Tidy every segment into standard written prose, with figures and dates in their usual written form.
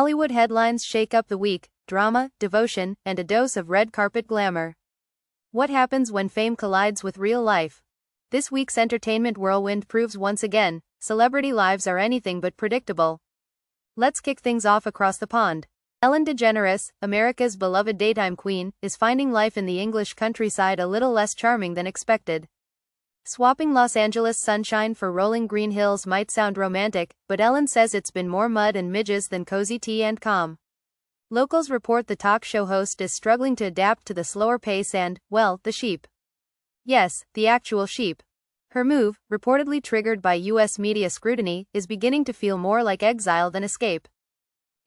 Hollywood headlines shake up the week: drama, devotion, and a dose of red carpet glamour. What happens when fame collides with real life? This week's entertainment whirlwind proves once again, celebrity lives are anything but predictable. Let's kick things off across the pond. Ellen DeGeneres, America's beloved daytime queen, is finding life in the English countryside a little less charming than expected. Swapping Los Angeles sunshine for rolling green hills might sound romantic, but Ellen says it's been more mud and midges than cozy tea and calm. Locals report the talk show host is struggling to adapt to the slower pace and, well, the sheep. Yes, the actual sheep. Her move, reportedly triggered by US media scrutiny, is beginning to feel more like exile than escape.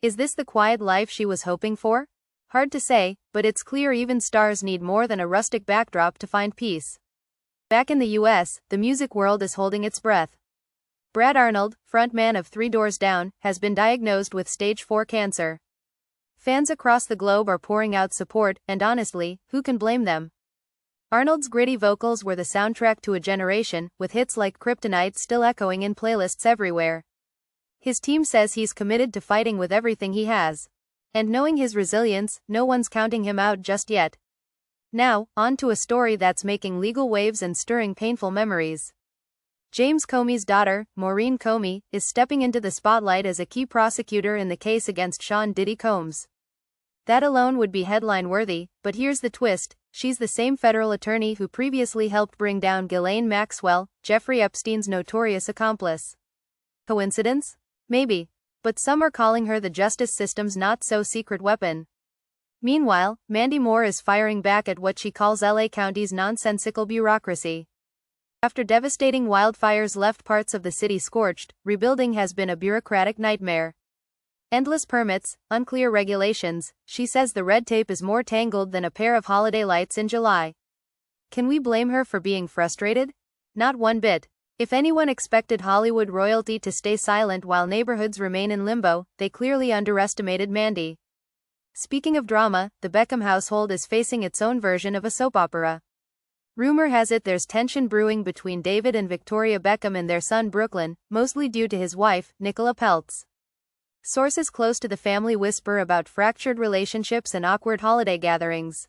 Is this the quiet life she was hoping for? Hard to say, but it's clear even stars need more than a rustic backdrop to find peace. Back in the US, the music world is holding its breath. Brad Arnold, frontman of 3 Doors Down, has been diagnosed with stage 4 cancer. Fans across the globe are pouring out support, and honestly, who can blame them? Arnold's gritty vocals were the soundtrack to a generation, with hits like Kryptonite still echoing in playlists everywhere. His team says he's committed to fighting with everything he has. And knowing his resilience, no one's counting him out just yet. Now, on to a story that's making legal waves and stirring painful memories. James Comey's daughter, Maureen Comey, is stepping into the spotlight as a key prosecutor in the case against Sean Diddy Combs. That alone would be headline-worthy, but here's the twist: she's the same federal attorney who previously helped bring down Ghislaine Maxwell, Jeffrey Epstein's notorious accomplice. Coincidence? Maybe. But some are calling her the justice system's not-so-secret weapon. Meanwhile, Mandy Moore is firing back at what she calls LA County's nonsensical bureaucracy. After devastating wildfires left parts of the city scorched, rebuilding has been a bureaucratic nightmare. Endless permits, unclear regulations, she says the red tape is more tangled than a pair of holiday lights in July. Can we blame her for being frustrated? Not one bit. If anyone expected Hollywood royalty to stay silent while neighborhoods remain in limbo, they clearly underestimated Mandy. Speaking of drama, the Beckham household is facing its own version of a soap opera. Rumor has it there's tension brewing between David and Victoria Beckham and their son Brooklyn, mostly due to his wife, Nicola Peltz. Sources close to the family whisper about fractured relationships and awkward holiday gatherings.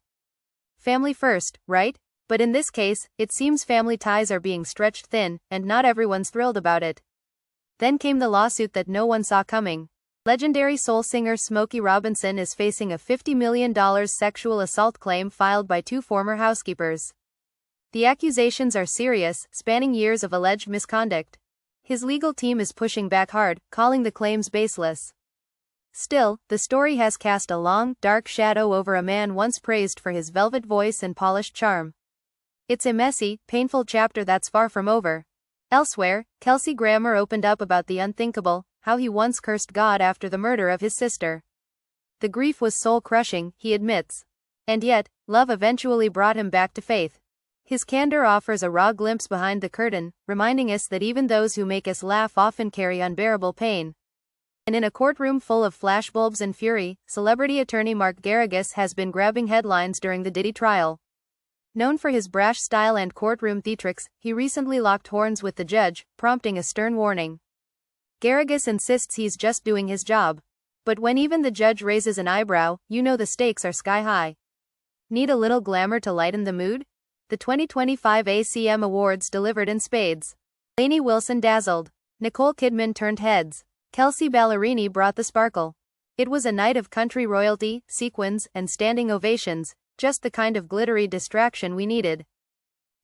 Family first, right? But in this case, it seems family ties are being stretched thin, and not everyone's thrilled about it. Then came the lawsuit that no one saw coming. Legendary soul singer Smokey Robinson is facing a $50 million sexual assault claim filed by 2 former housekeepers. The accusations are serious, spanning years of alleged misconduct. His legal team is pushing back hard, calling the claims baseless. Still, the story has cast a long, dark shadow over a man once praised for his velvet voice and polished charm. It's a messy, painful chapter that's far from over. Elsewhere, Kelsey Grammer opened up about the unthinkable, how he once cursed God after the murder of his sister. The grief was soul-crushing, he admits. And yet, love eventually brought him back to faith. His candor offers a raw glimpse behind the curtain, reminding us that even those who make us laugh often carry unbearable pain. And in a courtroom full of flashbulbs and fury, celebrity attorney Mark Garrigus has been grabbing headlines during the Diddy trial. Known for his brash style and courtroom theatrics, he recently locked horns with the judge, prompting a stern warning. Garrigus insists he's just doing his job. But when even the judge raises an eyebrow, you know the stakes are sky high. Need a little glamour to lighten the mood? The 2025 ACM Awards delivered in spades. Lainey Wilson dazzled. Nicole Kidman turned heads. Kelsey Ballerini brought the sparkle. It was a night of country royalty, sequins, and standing ovations, just the kind of glittery distraction we needed.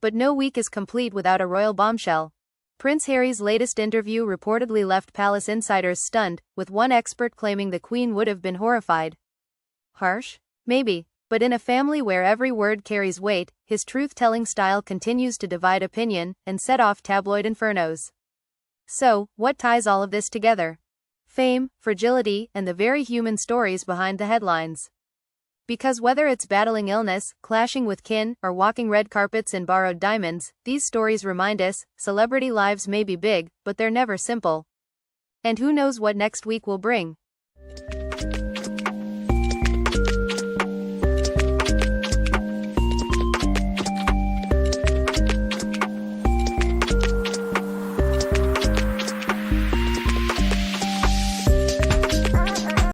But no week is complete without a royal bombshell. Prince Harry's latest interview reportedly left palace insiders stunned, with one expert claiming the Queen would have been horrified. Harsh? Maybe. But in a family where every word carries weight, his truth-telling style continues to divide opinion and set off tabloid infernos. So, what ties all of this together? Fame, fragility, and the very human stories behind the headlines. Because whether it's battling illness, clashing with kin, or walking red carpets in borrowed diamonds, these stories remind us, celebrity lives may be big, but they're never simple. And who knows what next week will bring?